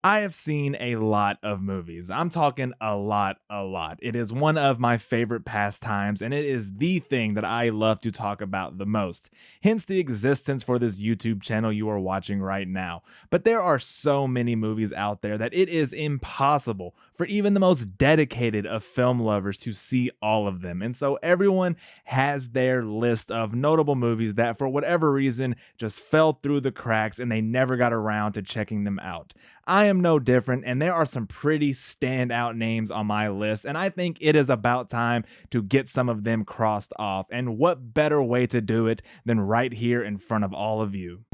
I have seen a lot of movies. I'm talking a lot, a lot. It is one of my favorite pastimes, and it is the thing that I love to talk about the most. Hence the existence for this YouTube channel you are watching right now. But there are so many movies out there that it is impossible for even the most dedicated of film lovers to see all of them. And so everyone has their list of notable movies that, for whatever reason, just fell through the cracks and they never got around to checking them out. I am no different, and there are some pretty standout names on my list, and I think it is about time to get some of them crossed off. And what better way to do it than right here in front of all of you?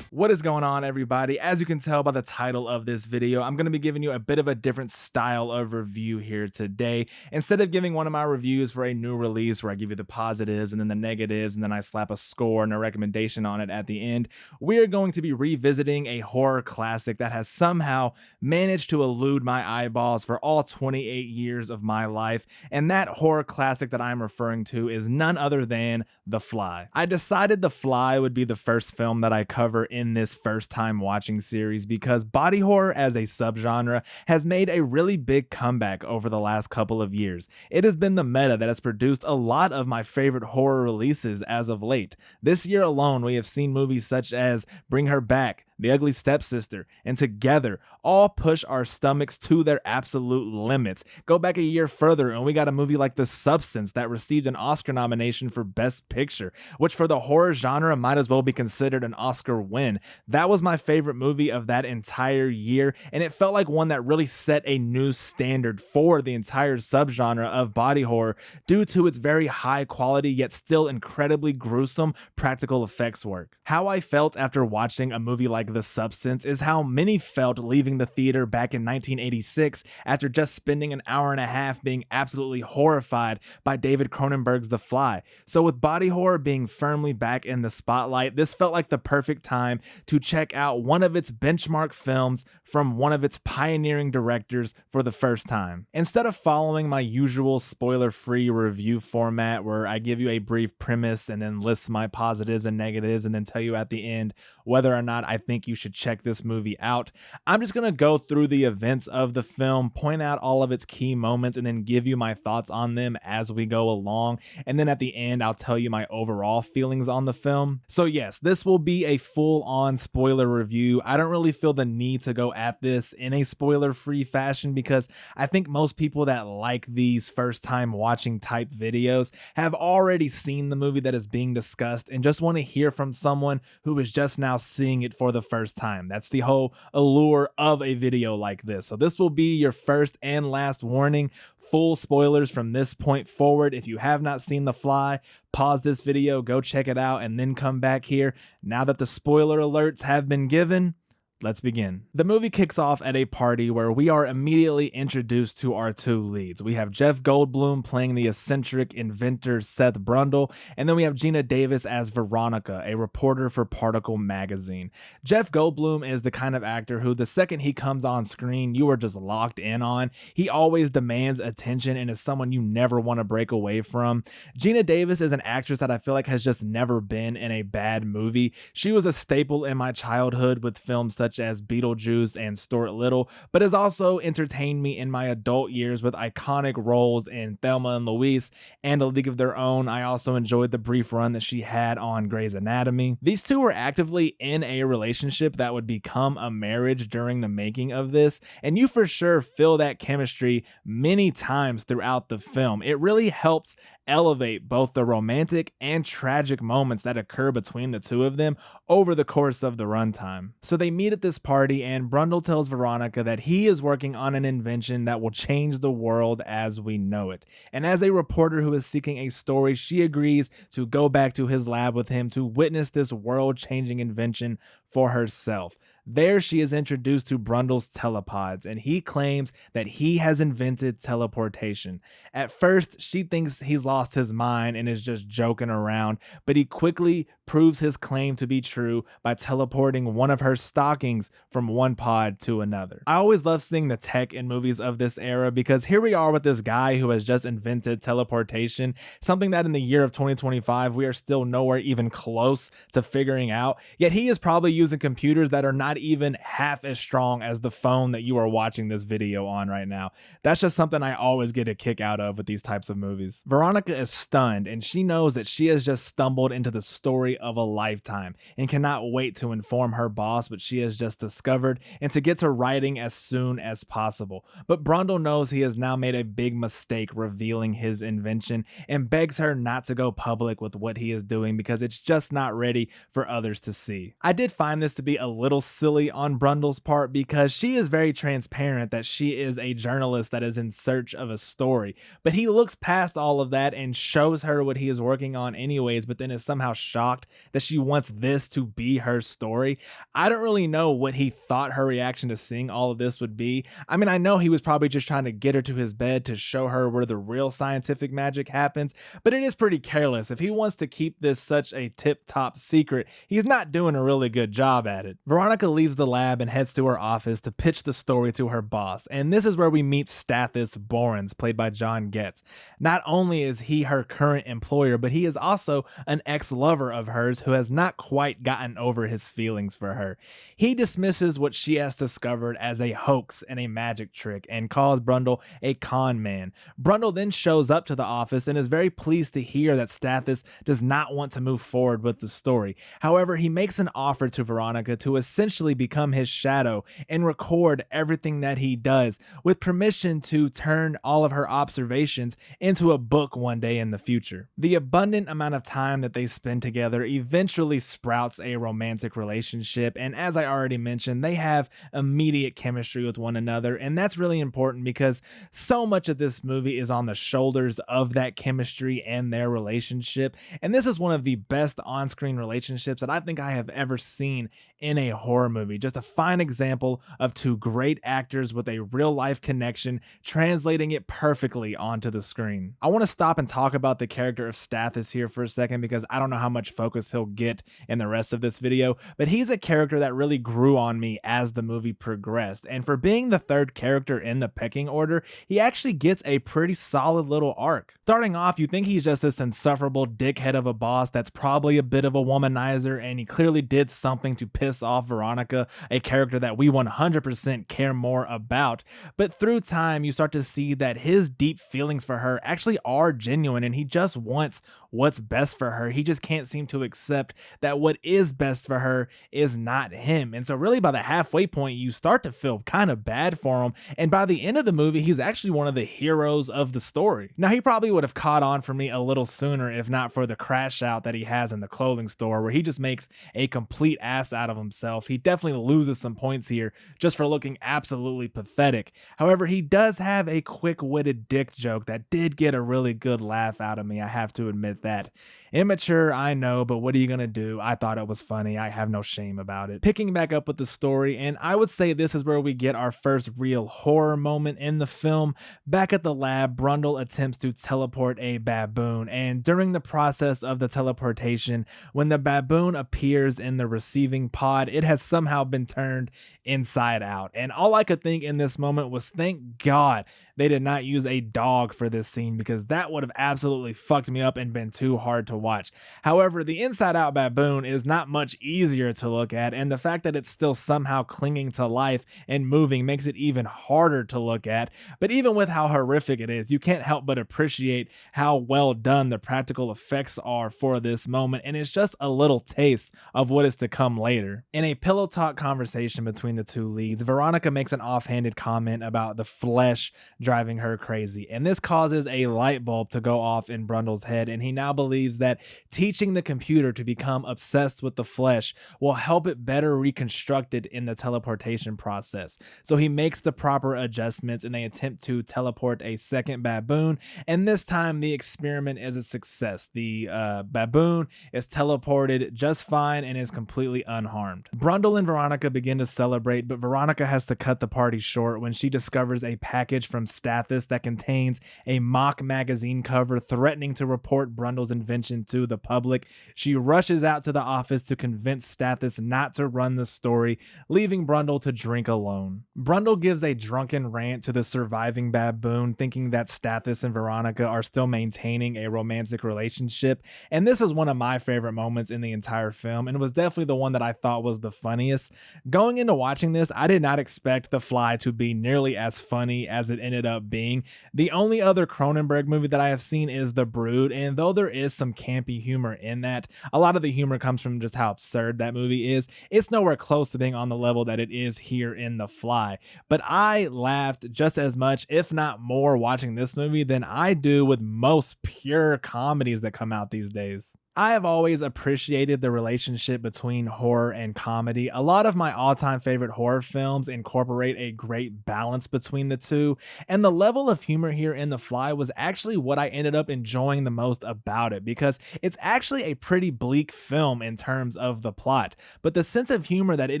What is going on, everybody? As you can tell by the title of this video, I'm going to be giving you a bit of a different style of review here today. Instead of giving one of my reviews for a new release where I give you the positives and then the negatives and then I slap a score and a recommendation on it at the end, we are going to be revisiting a horror classic that has somehow managed to elude my eyeballs for all 28 years of my life. And that horror classic that I'm referring to is none other than The Fly. I decided The Fly would be the first film that I cover in this first time watching series because body horror as a subgenre has made a really big comeback over the last couple of years. It has been the meta that has produced a lot of my favorite horror releases as of late. This year alone, we have seen movies such as Bring Her Back, The Ugly Stepsister, and Together all push our stomachs to their absolute limits. Go back a year further and we got a movie like The Substance that received an Oscar nomination for Best Picture, which for the horror genre might as well be considered an Oscar win. That was my favorite movie of that entire year, and it felt like one that really set a new standard for the entire subgenre of body horror due to its very high quality yet still incredibly gruesome practical effects work. How I felt after watching a movie like The Substance is how many felt leaving the theater back in 1986 after just spending an hour and a half being absolutely horrified by David Cronenberg's The Fly. So with body horror being firmly back in the spotlight, this felt like the perfect time to check out one of its benchmark films from one of its pioneering directors for the first time. Instead of following my usual spoiler-free review format where I give you a brief premise and then list my positives and negatives and then tell you at the end whether or not I think you should check this movie out, I'm just going to go through the events of the film, point out all of its key moments, and then give you my thoughts on them as we go along. And then at the end, I'll tell you my overall feelings on the film. So yes, this will be a full-on spoiler review. I don't really feel the need to go at this in a spoiler-free fashion because I think most people that like these first-time watching type videos have already seen the movie that is being discussed and just want to hear from someone who is just now seeing it for the first time. That's the whole allure of a video like this. So this will be your first and last warning. Full spoilers from this point forward. If you have not seen The Fly, pause this video, go check it out, and then come back here. Now that the spoiler alerts have been given, let's begin. The movie kicks off at a party where we are immediately introduced to our two leads. We have Jeff Goldblum playing the eccentric inventor Seth Brundle, and then we have Gina Davis as Veronica, a reporter for Particle magazine. Jeff Goldblum is the kind of actor who the second he comes on screen, you are just locked in on. He always demands attention and is someone you never want to break away from. Gina Davis is an actress that I feel like has just never been in a bad movie. She was a staple in my childhood with films such as Beetlejuice and Stuart Little, but has also entertained me in my adult years with iconic roles in Thelma and Louise and A League of Their Own. I also enjoyed the brief run that she had on Grey's Anatomy. These two were actively in a relationship that would become a marriage during the making of this, and you for sure feel that chemistry many times throughout the film. It really helps elevate both the romantic and tragic moments that occur between the two of them over the course of the runtime. So they meet at this party and Brundle tells Veronica that he is working on an invention that will change the world as we know it. And as a reporter who is seeking a story, she agrees to go back to his lab with him to witness this world-changing invention for herself. There she is introduced to Brundle's telepods, and he claims that he has invented teleportation. At first, she thinks he's lost his mind and is just joking around, but he quickly proves his claim to be true by teleporting one of her stockings from one pod to another. I always love seeing the tech in movies of this era because here we are with this guy who has just invented teleportation, something that in the year of 2025 we are still nowhere even close to figuring out, yet he is probably using computers that are not even half as strong as the phone that you are watching this video on right now. That's just something I always get a kick out of with these types of movies. Veronica is stunned, and she knows that she has just stumbled into the story of a lifetime and cannot wait to inform her boss what she has just discovered and to get to writing as soon as possible. But Brundle knows he has now made a big mistake revealing his invention and begs her not to go public with what he is doing because it's just not ready for others to see. I did find this to be a little silly on Brundle's part because she is very transparent that she is a journalist that is in search of a story, but he looks past all of that and shows her what he is working on anyways, but then is somehow shocked that she wants this to be her story. I don't really know what he thought her reaction to seeing all of this would be. I mean, I know he was probably just trying to get her to his bed to show her where the real scientific magic happens, but it is pretty careless. If he wants to keep this such a tip-top secret, he's not doing a really good job at it. Veronica leaves the lab and heads to her office to pitch the story to her boss, and this is where we meet Stathis Borans, played by John Getz. Not only is he her current employer, but he is also an ex-lover of hers who has not quite gotten over his feelings for her. He dismisses what she has discovered as a hoax and a magic trick and calls Brundle a con man. Brundle then shows up to the office and is very pleased to hear that Stathis does not want to move forward with the story. However, he makes an offer to Veronica to essentially become his shadow and record everything that he does, with permission to turn all of her observations into a book one day in the future. The abundant amount of time that they spend together eventually sprouts a romantic relationship, and as I already mentioned, they have immediate chemistry with one another, and that's really important because so much of this movie is on the shoulders of that chemistry and their relationship, and this is one of the best on-screen relationships that I think I have ever seen in a horror movie. Just a fine example of two great actors with a real-life connection translating it perfectly onto the screen. I want to stop and talk about the character of Stathis here for a second because I don't know how much focus he'll get in the rest of this video, but he's a character that really grew on me as the movie progressed, and for being the third character in the pecking order, he actually gets a pretty solid little arc. Starting off, you think he's just this insufferable dickhead of a boss that's probably a bit of a womanizer, and he clearly did something to piss off Veronica, a character that we 100% care more about, but through time you start to see that his deep feelings for her actually are genuine and he just wants what's best for her. He just can't seem to accept that what is best for her is not him. And so really by the halfway point, you start to feel kind of bad for him. And by the end of the movie, he's actually one of the heroes of the story. Now, he probably would have caught on for me a little sooner if not for the crash out that he has in the clothing store where he just makes a complete ass out of himself. He definitely loses some points here just for looking absolutely pathetic. However, he does have a quick-witted dick joke that did get a really good laugh out of me, I have to admit that. Immature, I know, but what are you gonna do? I thought it was funny. I have no shame about it. Picking back up with the story, and I would say this is where we get our first real horror moment in the film. Back at the lab, Brundle attempts to teleport a baboon, and during the process of the teleportation, when the baboon appears in the receiving pod, it has somehow been turned inside out. And all I could think in this moment was, thank God they did not use a dog for this scene because that would have absolutely fucked me up and been too hard to watch. However, the inside out baboon is not much easier to look at, and the fact that it's still somehow clinging to life and moving makes it even harder to look at. But even with how horrific it is, you can't help but appreciate how well done the practical effects are for this moment, and it's just a little taste of what is to come later. In a pillow talk conversation between the two leads, Veronica makes an offhanded comment about the flesh driving her crazy. And this causes a light bulb to go off in Brundle's head, and he now believes that teaching the computer to become obsessed with the flesh will help it better reconstruct it in the teleportation process. So he makes the proper adjustments and they attempt to teleport a second baboon, and this time the experiment is a success. The baboon is teleported just fine and is completely unharmed. Brundle and Veronica begin to celebrate, but Veronica has to cut the party short when she discovers a package from Stathis that contains a mock magazine cover threatening to report Brundle's invention to the public. She rushes out to the office to convince Stathis not to run the story, leaving Brundle to drink alone. Brundle gives a drunken rant to the surviving baboon, thinking that Stathis and Veronica are still maintaining a romantic relationship, and this was one of my favorite moments in the entire film, and was definitely the one that I thought was the funniest. Going into watching this, I did not expect The Fly to be nearly as funny as it ended up being. The only other Cronenberg movie that I have seen is The Brood, and though there is some campy humor in that, a lot of the humor comes from just how absurd that movie is. It's nowhere close to being on the level that it is here in The Fly, but I laughed just as much, if not more, watching this movie than I do with most pure comedies that come out these days. I have always appreciated the relationship between horror and comedy. A lot of my all-time favorite horror films incorporate a great balance between the two, and the level of humor here in The Fly was actually what I ended up enjoying the most about it, because it's actually a pretty bleak film in terms of the plot, but the sense of humor that it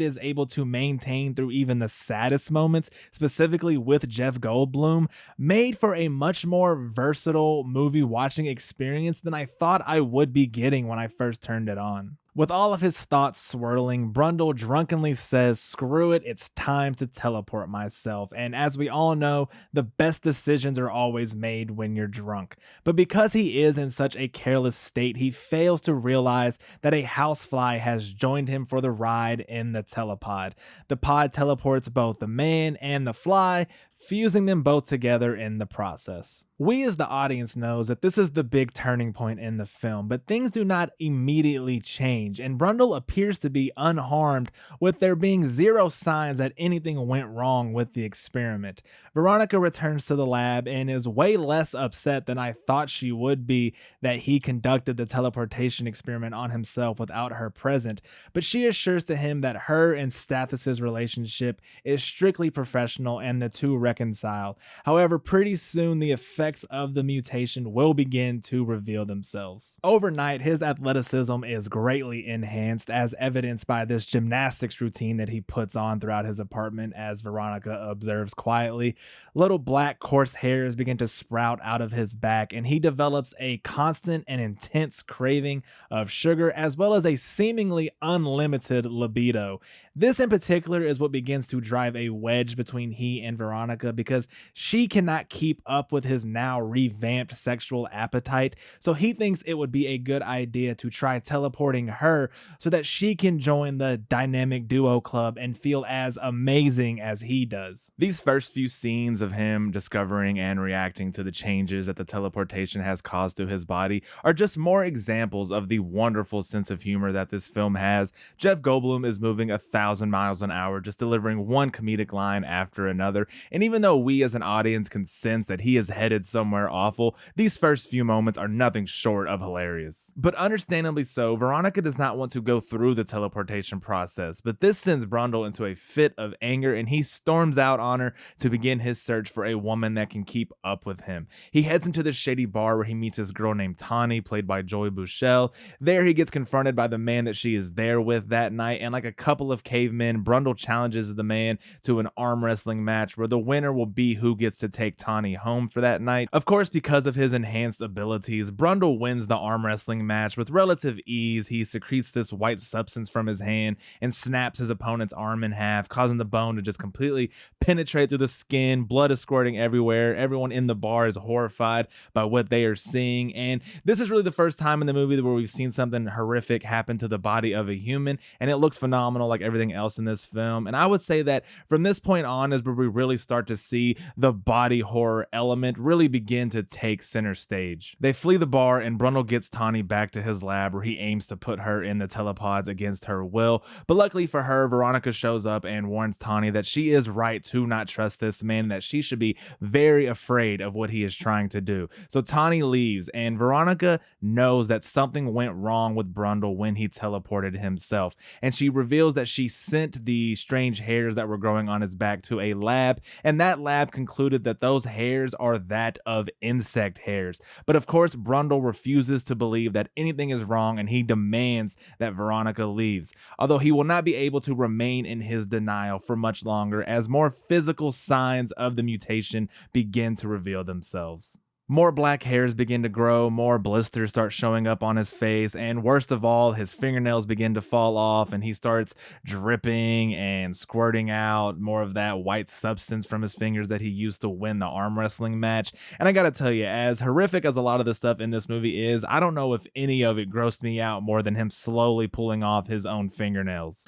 is able to maintain through even the saddest moments, specifically with Jeff Goldblum, made for a much more versatile movie watching experience than I thought I would be getting when I first turned it on. With all of his thoughts swirling, Brundle drunkenly says, "Screw it, it's time to teleport myself." And as we all know, the best decisions are always made when you're drunk. But because he is in such a careless state, he fails to realize that a housefly has joined him for the ride in the telepod. The pod teleports both the man and the fly, fusing them both together in the process. We as the audience knows that this is the big turning point in the film, but things do not immediately change, and Brundle appears to be unharmed, with there being zero signs that anything went wrong with the experiment. Veronica returns to the lab and is way less upset than I thought she would be that he conducted the teleportation experiment on himself without her present, but she assures to him that her and Stathis' relationship is strictly professional and the two reconcile. However, pretty soon the effects of the mutation will begin to reveal themselves. Overnight, his athleticism is greatly enhanced, as evidenced by this gymnastics routine that he puts on throughout his apartment, as Veronica observes quietly. Little black coarse hairs begin to sprout out of his back, and he develops a constant and intense craving of sugar, as well as a seemingly unlimited libido. This in particular is what begins to drive a wedge between he and Veronica, because she cannot keep up with his now revamped sexual appetite, so he thinks it would be a good idea to try teleporting her so that she can join the dynamic duo club and feel as amazing as he does. These first few scenes of him discovering and reacting to the changes that the teleportation has caused to his body are just more examples of the wonderful sense of humor that this film has. Jeff Goldblum is moving 1,000 miles an hour, just delivering one comedic line after another, and even though we as an audience can sense that he is headed somewhere awful, these first few moments are nothing short of hilarious. But understandably so, Veronica does not want to go through the teleportation process, but this sends Brundle into a fit of anger, and he storms out on her to begin his search for a woman that can keep up with him. He heads into this shady bar where he meets this girl named Tawny, played by Joy Buchel. There he gets confronted by the man that she is there with that night, and like a couple of cavemen, Brundle challenges the man to an arm wrestling match where the winner will be who gets to take Tawny home for that night. Of course, because of his enhanced abilities, Brundle wins the arm wrestling match with relative ease. He secretes this white substance from his hand and snaps his opponent's arm in half, causing the bone to just completely penetrate through the skin. Blood is squirting everywhere. Everyone in the bar is horrified by what they are seeing, and this is really the first time in the movie where we've seen something horrific happen to the body of a human, and it looks phenomenal like everything else in this film. And I would say that from this point on is where we really start to see the body horror element really begin to take center stage. They flee the bar, and Brundle gets Tawny back to his lab where he aims to put her her in the telepods against her will. But luckily for her, Veronica shows up and warns Tawny that she is right to not trust this man, that she should be very afraid of what he is trying to do. So Tawny leaves, and Veronica knows that something went wrong with Brundle when he teleported himself. And she reveals that she sent the strange hairs that were growing on his back to a lab, and that lab concluded that those hairs are that of insect hairs. But of course, Brundle refuses to believe that anything is wrong, and he demands that Veronica leaves. Although he will not be able to remain in his denial for much longer, as more physical signs of the mutation begin to reveal themselves. More black hairs begin to grow, more blisters start showing up on his face, and worst of all, his fingernails begin to fall off, and he starts dripping and squirting out more of that white substance from his fingers that he used to win the arm wrestling match. And I gotta tell you, as horrific as a lot of the stuff in this movie is, I don't know if any of it grossed me out more than him slowly pulling off his own fingernails.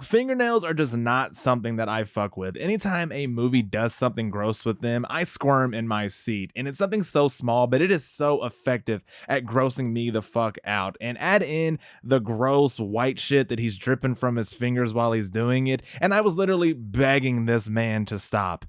Fingernails are just not something that I fuck with. Anytime a movie does something gross with them, I squirm in my seat, and it's something so small, but it is so effective at grossing me the fuck out. And add in the gross white shit that he's dripping from his fingers while he's doing it, and I was literally begging this man to stop.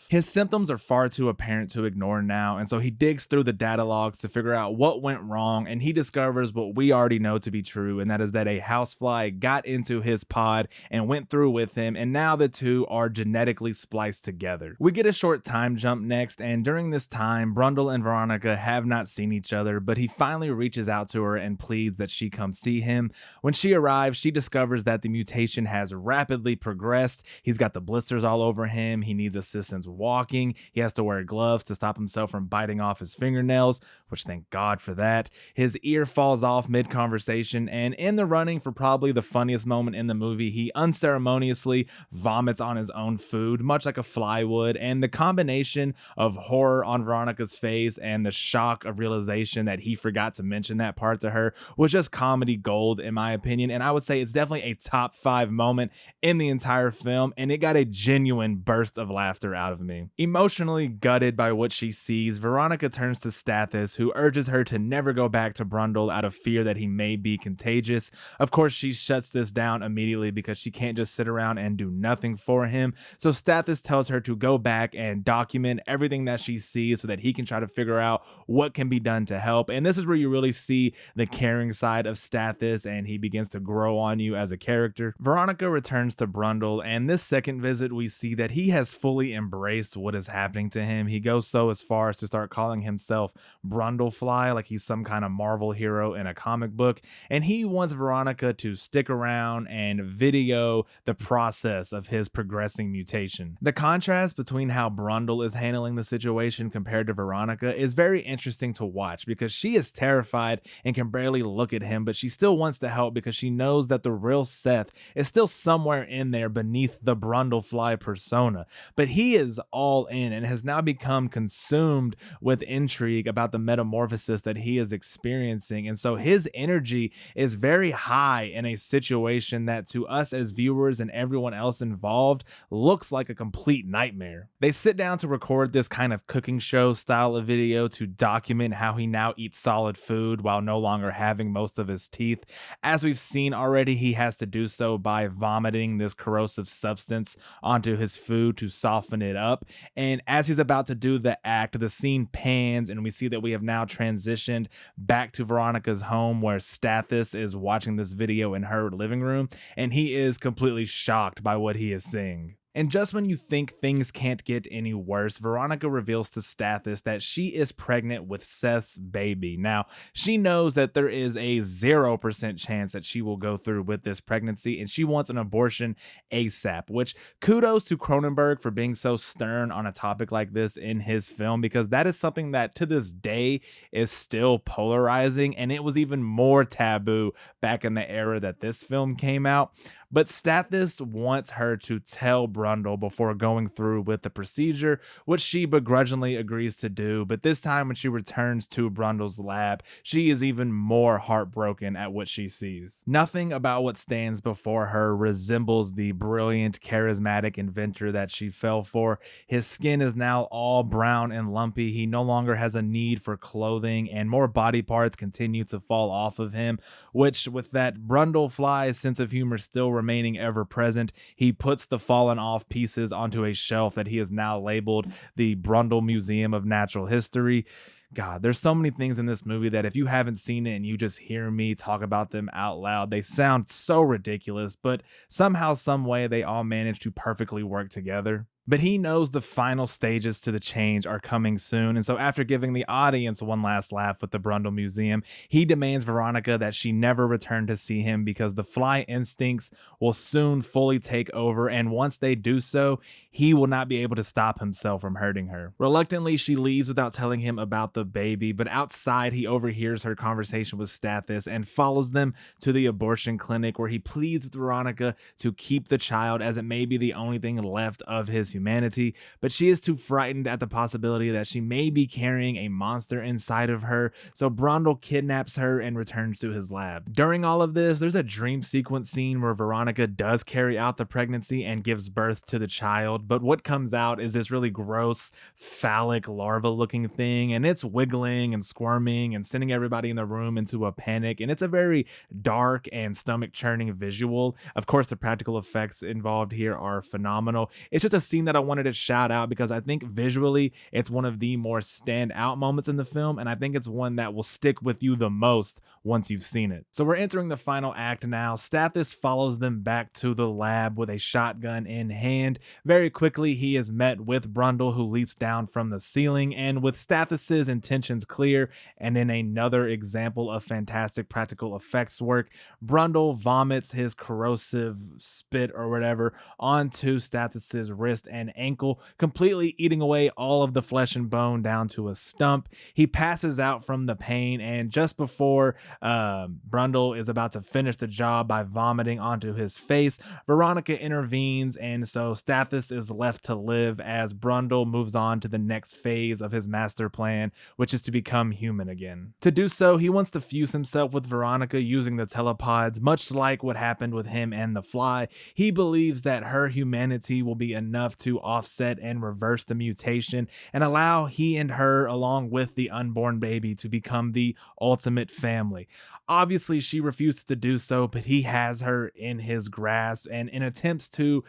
His symptoms are far too apparent to ignore now, and so he digs through the data logs to figure out what went wrong, and he discovers what we already know to be true, and that is that a housefly got into his pod and went through with him, and now the two are genetically spliced together. We get a short time jump next, and during this time, Brundle and Veronica have not seen each other, but he finally reaches out to her and pleads that she come see him. When she arrives, she discovers that the mutation has rapidly progressed. He's got the blisters all over him, he needs assistance walking, he has to wear gloves to stop himself from biting off his fingernails, which thank God for that. His ear falls off mid-conversation, and in the running for probably the funniest moment in the movie, he unceremoniously vomits on his own food, much like a fly would, and the combination of horror on Veronica's face and the shock of realization that he forgot to mention that part to her was just comedy gold in my opinion, and I would say it's definitely a top 5 moment in the entire film, and it got a genuine burst of laughter out of me. Emotionally gutted by what she sees, Veronica turns to Stathis, who urges her to never go back to Brundle out of fear that he may be contagious. Of course, she shuts this down immediately because she can't just sit around and do nothing for him. So Stathis tells her to go back and document everything that she sees so that he can try to figure out what can be done to help. And this is where you really see the caring side of Stathis, and he begins to grow on you as a character. Veronica returns to Brundle, and this second visit we see that he has fully embraced what is happening to him. He goes so as far as to start calling himself Brundlefly, like he's some kind of Marvel hero in a comic book, and he wants Veronica to stick around and video the process of his progressing mutation. The contrast between how Brundle is handling the situation compared to Veronica is very interesting to watch, because she is terrified and can barely look at him, but she still wants to help because she knows that the real Seth is still somewhere in there beneath the Brundlefly persona. But he is all in and has now become consumed with intrigue about the metamorphosis that he is experiencing, and so his energy is very high in a situation that to us as viewers and everyone else involved looks like a complete nightmare. They sit down to record this kind of cooking show style of video to document how he now eats solid food while no longer having most of his teeth. As we've seen already, he has to do so by vomiting this corrosive substance onto his food to soften it up. And as he's about to do the act, the scene pans and we see that we have now transitioned back to Veronica's home, where Stathis is watching this video in her living room, and he is completely shocked by what he is seeing. And just when you think things can't get any worse, Veronica reveals to Stathis that she is pregnant with Seth's baby. Now, she knows that there is a 0% chance that she will go through with this pregnancy, and she wants an abortion ASAP, which kudos to Cronenberg for being so stern on a topic like this in his film, because that is something that to this day is still polarizing, and it was even more taboo back in the era that this film came out. But Stathis wants her to tell Brundle before going through with the procedure, which she begrudgingly agrees to do. But this time when she returns to Brundle's lab, she is even more heartbroken at what she sees. Nothing about what stands before her resembles the brilliant, charismatic inventor that she fell for. His skin is now all brown and lumpy. He no longer has a need for clothing, and more body parts continue to fall off of him, which, with that Brundle fly's sense of humor still remaining ever present, he puts the fallen off pieces onto a shelf that he has now labeled the Brundle Museum of Natural History. God, there's so many things in this movie that if you haven't seen it and you just hear me talk about them out loud, they sound so ridiculous, but somehow, some way, they all manage to perfectly work together. But he knows the final stages to the change are coming soon, and so after giving the audience one last laugh with the Brundle Museum, he demands Veronica that she never return to see him because the fly instincts will soon fully take over, and once they do so, he will not be able to stop himself from hurting her. Reluctantly, she leaves without telling him about the baby, but outside he overhears her conversation with Stathis and follows them to the abortion clinic, where he pleads with Veronica to keep the child, as it may be the only thing left of his humanity, but she is too frightened at the possibility that she may be carrying a monster inside of her, so Brundle kidnaps her and returns to his lab. During all of this, there's a dream sequence scene where Veronica does carry out the pregnancy and gives birth to the child, but what comes out is this really gross, phallic larva looking thing, and it's wiggling and squirming and sending everybody in the room into a panic, and it's a very dark and stomach churning visual. Of course, the practical effects involved here are phenomenal. It's just a scene that I wanted to shout out because I think visually it's one of the more standout moments in the film, and I think it's one that will stick with you the most once you've seen it. So we're entering the final act now. Stathis follows them back to the lab with a shotgun in hand. Very quickly, he is met with Brundle, who leaps down from the ceiling, and with Stathis's intentions clear, and in another example of fantastic practical effects work, Brundle vomits his corrosive spit or whatever onto Stathis's wrist and ankle, completely eating away all of the flesh and bone down to a stump. He passes out from the pain, and just before Brundle is about to finish the job by vomiting onto his face, Veronica intervenes, and so Stathis is left to live as Brundle moves on to the next phase of his master plan, which is to become human again. To do so, he wants to fuse himself with Veronica using the telepods, much like what happened with him and the fly. He believes that her humanity will be enough to offset and reverse the mutation and allow he and her, along with the unborn baby, to become the ultimate family. Obviously, she refuses to do so, but he has her in his grasp, and in attempts to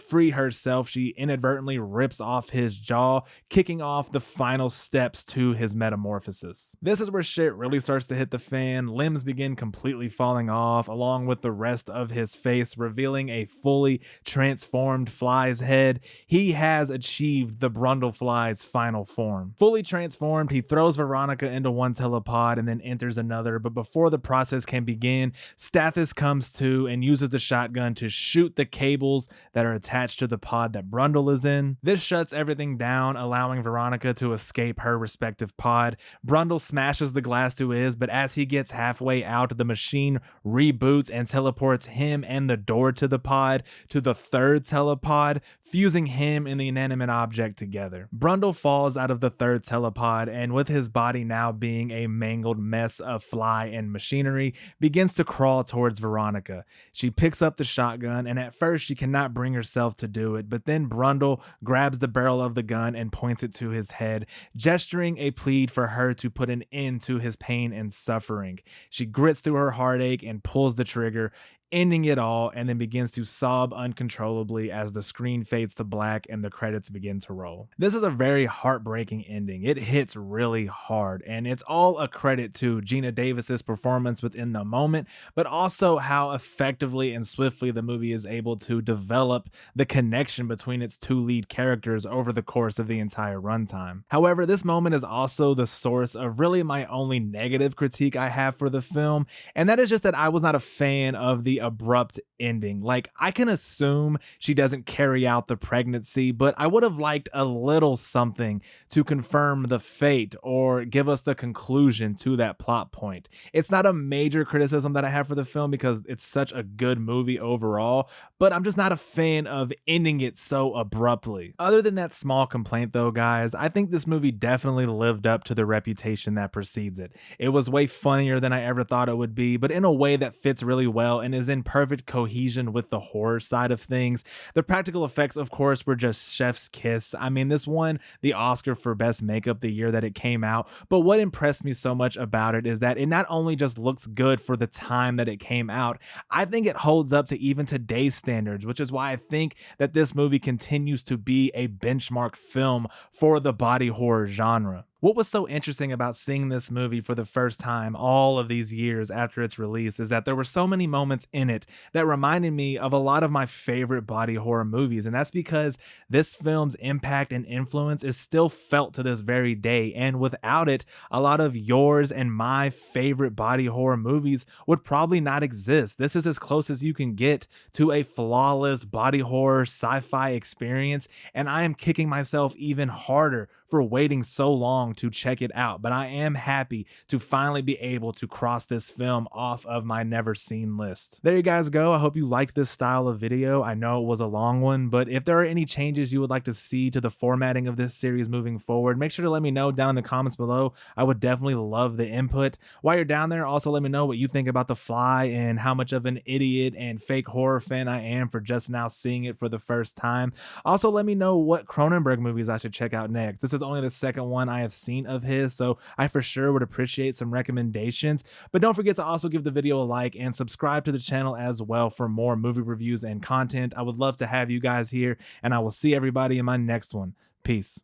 free herself, she inadvertently rips off his jaw, kicking off the final steps to his metamorphosis. This is where shit really starts to hit the fan. Limbs begin completely falling off, along with the rest of his face, revealing a fully transformed fly's head. He has achieved the Brundle fly's final form. Fully transformed, he throws Veronica into one telepod and then enters another, but before the process can begin, Stathis comes to and uses the shotgun to shoot the cables that are attached to the pod that Brundle is in. This shuts everything down, allowing Veronica to escape her respective pod. Brundle smashes the glass to his, but as he gets halfway out, the machine reboots and teleports him and the door to the pod to the third telepod, fusing him and the inanimate object together. Brundle falls out of the third telepod, and with his body now being a mangled mess of fly and machinery, begins to crawl towards Veronica. She picks up the shotgun, and at first she cannot bring herself to do it, but then Brundle grabs the barrel of the gun and points it to his head, gesturing a plea for her to put an end to his pain and suffering. She grits through her heartache and pulls the trigger, ending it all, and then begins to sob uncontrollably as the screen fades to black and the credits begin to roll. This is a very heartbreaking ending. It hits really hard, and it's all a credit to Gina Davis's performance within the moment, but also how effectively and swiftly the movie is able to develop the connection between its two lead characters over the course of the entire runtime. However, this moment is also the source of really my only negative critique I have for the film, and that is just that I was not a fan of the the abrupt ending. Like, I can assume she doesn't carry out the pregnancy, but I would have liked a little something to confirm the fate or give us the conclusion to that plot point. It's not a major criticism that I have for the film because it's such a good movie overall, but I'm just not a fan of ending it so abruptly. Other than that small complaint though, guys, I think this movie definitely lived up to the reputation that precedes it. It was way funnier than I ever thought it would be, but in a way that fits really well and is in perfect cohesion with the horror side of things. The practical effects, of course, were just chef's kiss. I mean, this won the Oscar for best makeup the year that it came out, but what impressed me so much about it is that it not only just looks good for the time that it came out, I think it holds up to even today's standards, which is why I think that this movie continues to be a benchmark film for the body horror genre. What was so interesting about seeing this movie for the first time all of these years after its release is that there were so many moments in it that reminded me of a lot of my favorite body horror movies, and that's because this film's impact and influence is still felt to this very day, and without it, a lot of yours and my favorite body horror movies would probably not exist. This is as close as you can get to a flawless body horror sci-fi experience, and I am kicking myself even harder for waiting so long to check it out, but I am happy to finally be able to cross this film off of my never seen list. There you guys go. I hope you liked this style of video. I know it was a long one, but if there are any changes you would like to see to the formatting of this series moving forward, make sure to let me know down in the comments below. I would definitely love the input. While you're down there, also let me know what you think about The Fly and how much of an idiot and fake horror fan I am for just now seeing it for the first time. Also, let me know what Cronenberg movies I should check out next. This is only the second one I have seen of his, so I for sure would appreciate some recommendations. But don't forget to also give the video a like and subscribe to the channel as well for more movie reviews and content. I would love to have you guys here, and I will see everybody in my next one. Peace.